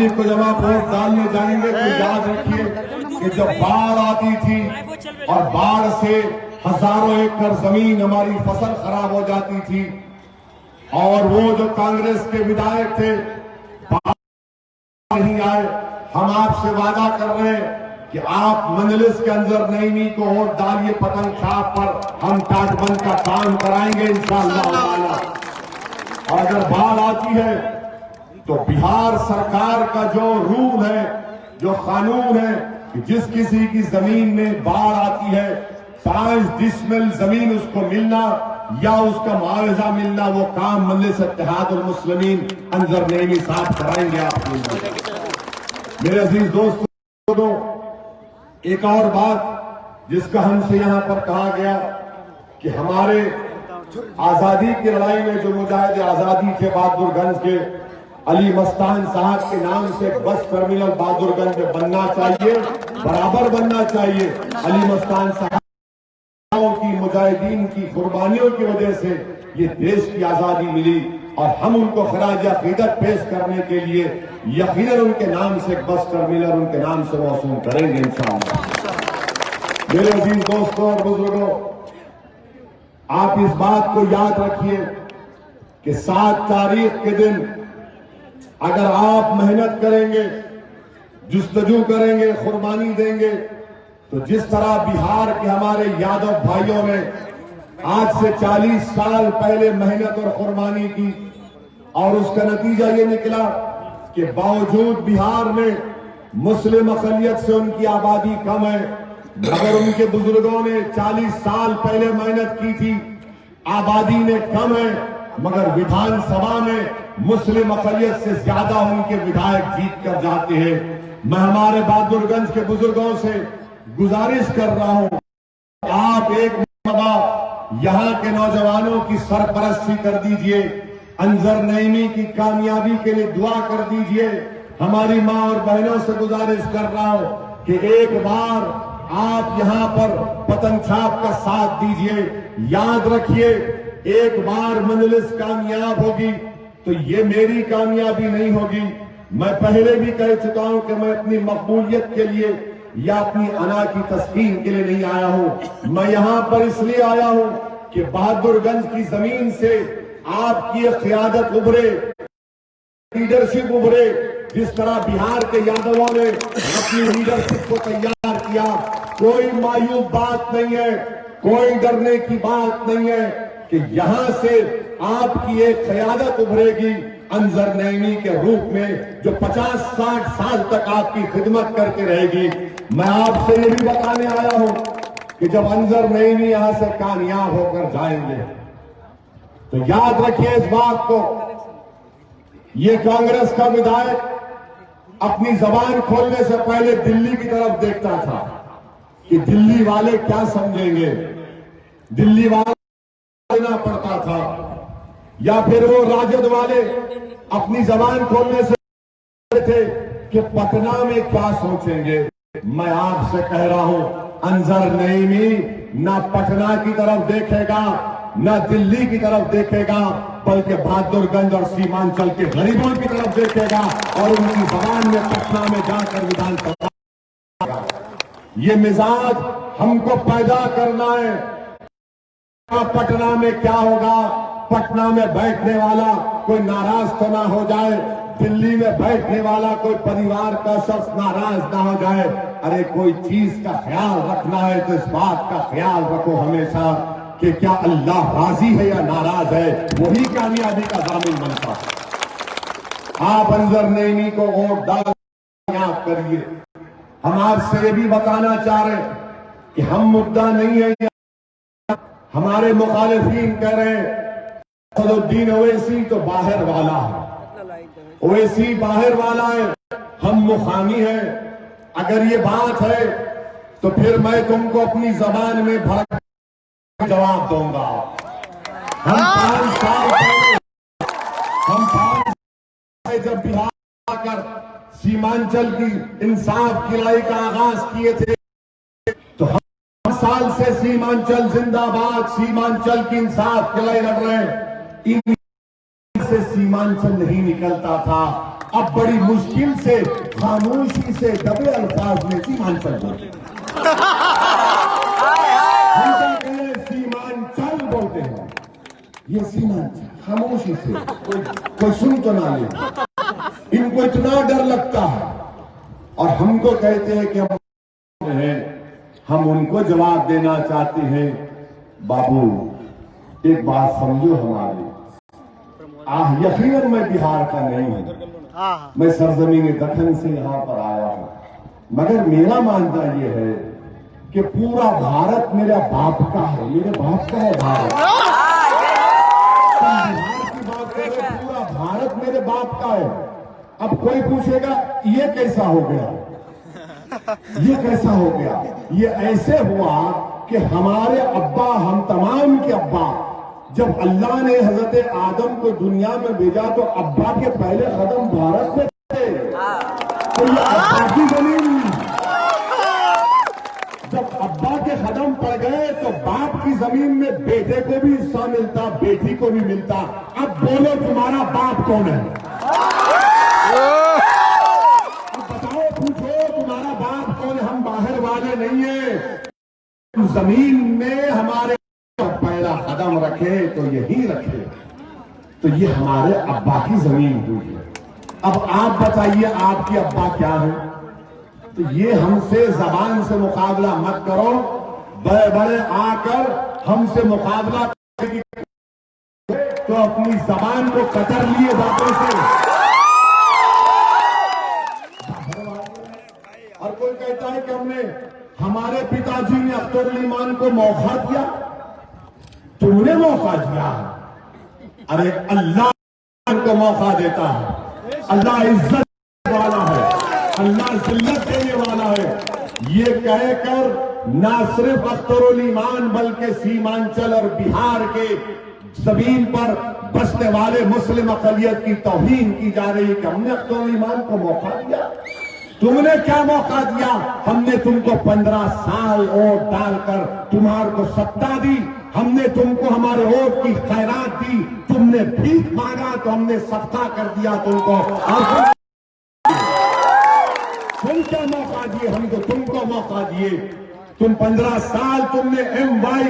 तारीख को जब आप वोट डालने जाएंगे तो याद रखिए कि जब बाढ़ आती थी और बाढ़ से हजारों एकड़ जमीन हमारी फसल खराब हो जाती थी, और वो जो कांग्रेस के विधायक थे नहीं आए, हम आपसे वादा कर रहे हैं कि आप मंजलिस के अंदर नईमी को वोट डालिए पतंग छाप पर, हम टाटबंद का काम कराएंगे इंशाअल्लाह। और अगर बाढ़ आती है तो बिहार सरकार का जो रूल है, जो कानून है कि जिस किसी की जमीन में बाढ़ आती है 5 डिसमिल जमीन उसको मिलना या उसका मुआवजा मिलना, वो काम मजलिस इत्तेहादुल मुस्लिमीन अंजर नईमी साहब कराएंगे आपके लिए। मेरे अजीज दोस्तों, एक और बात जिसका हमसे यहां पर कहा गया कि हमारे आजादी की लड़ाई में जो मुजाहिद आजादी थे बहादुरगंज के अली मस्तान साहब के नाम से बस टर्मिनल बहादुरगंज में बनना चाहिए, बराबर बनना चाहिए। अली मस्तान साहब की मुजाहिदीन की कुर्बानियों की वजह से ये देश की आजादी मिली, और हम उनको खराज अकीदत पेश करने के लिए यकीनन उनके नाम से बस टर्मिनल उनके नाम से मौसूम करेंगे इंशाअल्लाह। मेरे अजीज दोस्तों और बुजुर्गों, आप इस बात को याद रखिए कि 7 तारीख के दिन अगर आप मेहनत करेंगे, जुस्तजू करेंगे, कुर्बानी देंगे, तो जिस तरह बिहार के हमारे यादव भाइयों ने आज से 40 साल पहले मेहनत और कुर्बानी की, और उसका नतीजा ये निकला कि बावजूद बिहार में मुस्लिम अक़लियत से उनकी आबादी कम है, मगर उनके बुजुर्गों ने 40 साल पहले मेहनत की थी, आबादी में कम है, मगर विधानसभा में मुस्लिम अक़लियत से ज्यादा उनके विधायक जीत कर जाते हैं। मैं हमारे बहादुरगंज के बुजुर्गों से गुजारिश कर रहा हूं, आप एक मरतबा यहां के नौजवानों की सरपरस्ती कर दीजिए, अंजर नईमी की कामयाबी के लिए दुआ कर दीजिए। हमारी मां और बहनों से गुजारिश कर रहा हूं कि एक बार आप यहां पर पतंग छाप का साथ दीजिए। याद रखिए, एक बार मंजलिस कामयाब होगी तो ये मेरी कामयाबी नहीं होगी। मैं पहले भी कह चुका हूं कि मैं अपनी मकबूलियत के लिए या अपनी अना की तस्कीन के लिए नहीं आया हूं। मैं यहां पर इसलिए आया हूं कि बहादुरगंज की जमीन से आपकी क़ियादत उभरे, लीडरशिप उभरे। जिस तरह बिहार के यादवों ने अपनी लीडरशिप को तैयार किया, कोई मायूब बात नहीं है, कोई डरने की बात नहीं है कि यहां से आपकी एक क़ियादत उभरेगी अंजर नईमी के रूप में, जो 50-60 साल तक आपकी खिदमत करके रहेगी। मैं आपसे ये भी बताने आया हूं कि जब अंजर नईमी यहां से कामयाब होकर जाएंगे तो याद रखिए इस बात को, ये कांग्रेस का विधायक अपनी जबान खोलने से पहले दिल्ली की तरफ देखता था कि दिल्ली वाले क्या समझेंगे, दिल्ली वाले देना पड़ता था, या फिर वो राजद वाले अपनी जबान खोलने से थे कि पटना में क्या सोचेंगे। मैं आपसे कह रहा हूं, अंजर नईमी ना पटना की तरफ देखेगा, ना दिल्ली की तरफ देखेगा, बल्कि बहादुरगंज और सीमांचल के गरीबों की तरफ देखेगा और उनकी जबान में पटना में जाकर विधानसभा। ये मिजाज हमको पैदा करना है। पटना में क्या होगा, पटना में बैठने वाला कोई नाराज तो ना हो जाए, दिल्ली में बैठने वाला कोई परिवार का शख्स नाराज ना हो जाए। अरे कोई चीज का ख्याल रखना है तो इस बात का ख्याल रखो हमेशा कि क्या अल्लाह राजी है या नाराज है, वही कामयाबी का दामिन बनता है। आप अंजर नईमी को वोट डाल कामयाब करिए। हम आपसे ये भी बताना चाह रहे हैं कि हम मुद्दा नहीं है। हमारे मुखालिफीन कह रहे हैं सदुद्दीन ओवैसी तो बाहर वाला है, ओवैसी बाहर वाला है, हम मुखामी हैं। अगर ये बात है तो फिर मैं तुमको अपनी जबान में भड़क जवाब दूंगा। हम 5 साल पहले जब बिहार आकर सीमांचल की इंसाफ की लड़ाई का आगाज किए थे तो हम साल से सीमांचल जिंदाबाद, सीमांचल की इंसाफ की लड़ाई लड़ रहे हैं। इन से सीमांचल नहीं निकलता था, अब बड़ी मुश्किल से खामोशी से दबे अल्फाज में सीमांचल बोलते हैं। हम क्या कहें, सीमांचल बोलते हैं। ये सीमांचल खामोशी से कोई सुन तो ना ले। इनको इतना डर लगता है और हमको कहते हैं कि हम उनको जवाब देना चाहते हैं। बाबू एक बात समझो हमारी, यकीनन मैं बिहार का नहीं हूं, मैं सरजमीन दखन से यहां पर आया हूं, मगर मेरा मानना यह है कि पूरा भारत मेरा बाप का है, मेरे बाप का है भारत। बिहार की बात करें, पूरा भारत मेरे बाप का है। अब कोई पूछेगा ये कैसा हो गया, ये कैसा हो गया? ये ऐसे हुआ कि हमारे अब्बा, हम तमाम के अब्बा, जब अल्लाह ने हजरत आदम को दुनिया में भेजा तो अब्बा के पहले कदम भारत में थे। तो ये अब्बा की जमीन, जब अब्बा के कदम पड़ गए तो बाप की जमीन में बेटे को भी हिस्सा मिलता, बेटी को भी मिलता। अब बोलो तुम्हारा बाप कौन है? बताओ, पूछो तुम्हारा बाप कौन है? हम बाहर वाले नहीं है। जमीन में हमारे पहला कदम रखे तो यही रखे, तो ये हमारे अब्बा की जमीन हुई है। अब आप बताइए आपके अब्बा क्या है? तो ये हमसे जबान से मुकाबला मत करो। बड़े बड़े आकर हमसे मुकाबला तो अपनी जबान को कतर लिए बातों से। और कोई कहता है कि हमने, हमारे पिताजी ने अख्तर ईमान को मौका दिया, तुमने मौका दिया। अरे अल्लाह को मौका देता है, अल्लाह इज्जत वाला है, अल्लाह जिल्लत देने वाला है। ये कहकर ना सिर्फ अख्तर ईमान बल्कि सीमांचल और बिहार के जमीन पर बसने वाले मुस्लिम अकलियत की तौहीन की जा रही है कि हमने अख्तर ईमान को मौका दिया। तुमने क्या मौका दिया? हमने तुमको 15 साल वोट डालकर तुम्हारे को सत्ता दी, हमने तुमको हमारे वोट की खैरात दी, तुमने भीख मांगा तो हमने सत्ता कर दिया तुमको। और तुम क्या मौका दिए? हम तो तुमको मौका दिए। तुम 15 साल तुमने एम वाई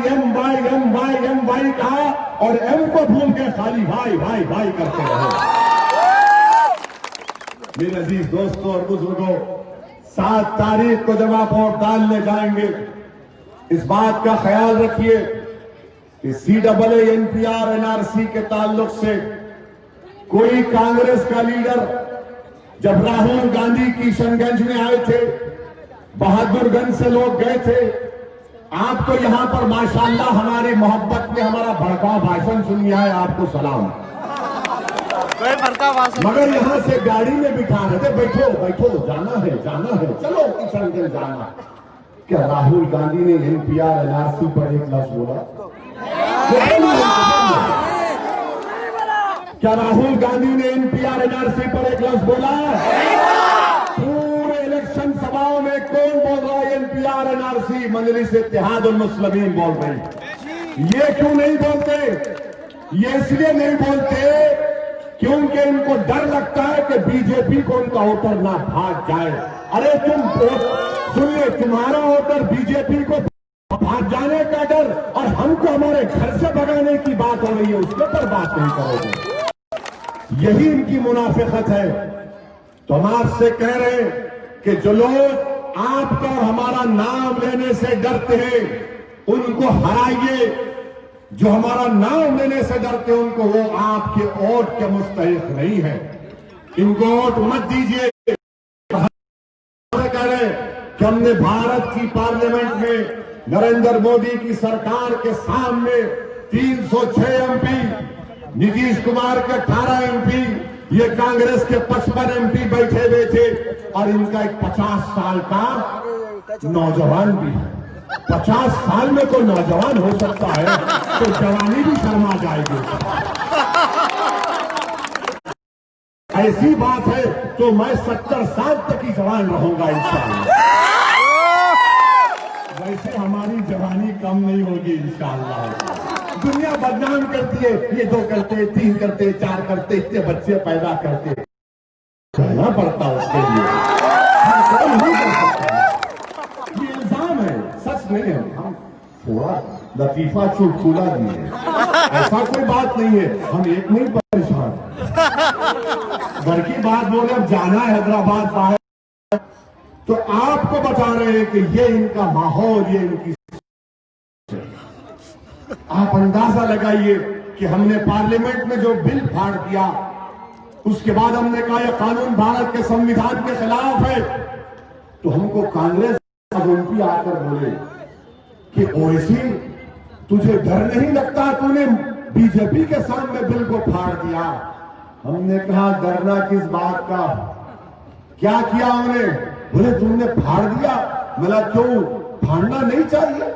कहा और एम को भूल के खाली भाई भाई भाई करते रहे। मेरे अजीज दोस्तों और बुजुर्गों, 7 तारीख को जब आप वोट डालने जाएंगे, इस बात का ख्याल रखिए कि CAA NPR NRC के ताल्लुक से कोई कांग्रेस का लीडर जब राहुल गांधी किशनगंज में आए थे, बहादुरगंज से लोग गए थे, आप तो यहां पर माशाल्लाह हमारी मोहब्बत में हमारा भड़काऊ भाषण सुन लिया है, आपको सलाम। मगर यहां से गाड़ी में बिठा रहे थे, बैठो बैठो, जाना है चलो किशनगंज जाना। क्या राहुल गांधी ने NPR NRC पर एक लफ्ज बोला? क्या राहुल गांधी ने NPR NRC पर एक लफ्ज बोला? पूरे इलेक्शन सभाओं में कौन बोल रहा है? NPR NRC मजलिस इत्तेहादुल मुस्लिमीन बोल रही। ये क्यों नहीं बोलते? ये इसलिए नहीं बोलते क्योंकि इनको डर लगता है कि बीजेपी को उनका वोटर ना भाग जाए। अरे तुम सुनिए, तुम्हारा वोटर बीजेपी को भाग जाने का डर और हमको हमारे घर से भगाने की बात हो रही है, उसके पर बात नहीं करोगे। यही इनकी मुनाफिकत है। तो हम आपसे कह रहे हैं कि जो लोग आपका और हमारा नाम लेने से डरते हैं उनको हराइए। जो हमारा नाम लेने से डरते हैं उनको, वो आपके वोट के मुस्तहिक नहीं है, इनको वोट मत दीजिए। कह रहे कि हमने भारत की पार्लियामेंट में नरेंद्र मोदी की सरकार के सामने 306 MP, नीतीश कुमार के 18 MP, ये कांग्रेस के 55 MP बैठे हुए थे और इनका एक 50 साल का नौजवान भी है। 50 साल में तो नौजवान हो सकता है तो जवानी भी शर्मा जाएगी। ऐसी बात है तो मैं 70 साल तक ही जवान रहूंगा इंशाअल्लाह। वैसे हमारी जवानी कम नहीं होगी इंशाअल्लाह। दुनिया बदनाम करती है, ये 2 करते, 3 करते, 4 करते, इतने बच्चे पैदा करते। सोचना पड़ता उसके लिए, कोई नहीं कर सकता। ये इल्जाम है, सच नहीं है। हम थोड़ा लतीफा चुटकुला दिए, ऐसा कोई बात नहीं है। हम एक नहीं परेशान, घर की बात बोले अब जाना है हैदराबाद बाहर, तो आपको बता रहे हैं कि ये इनका माहौल, ये इनकी, आप अंदाजा लगाइए कि हमने पार्लियामेंट में जो बिल फाड़ दिया, उसके बाद हमने कहा यह कानून भारत के संविधान के खिलाफ है, तो हमको कांग्रेस एमपी आकर बोले कि ओवैसी तुझे डर नहीं लगता, तूने बीजेपी के सामने बिल को फाड़ दिया। हमने कहा डरना किस बात का, क्या किया हमने? बोले तुमने फाड़ दिया। बोला क्यों, फाड़ना नहीं चाहिए?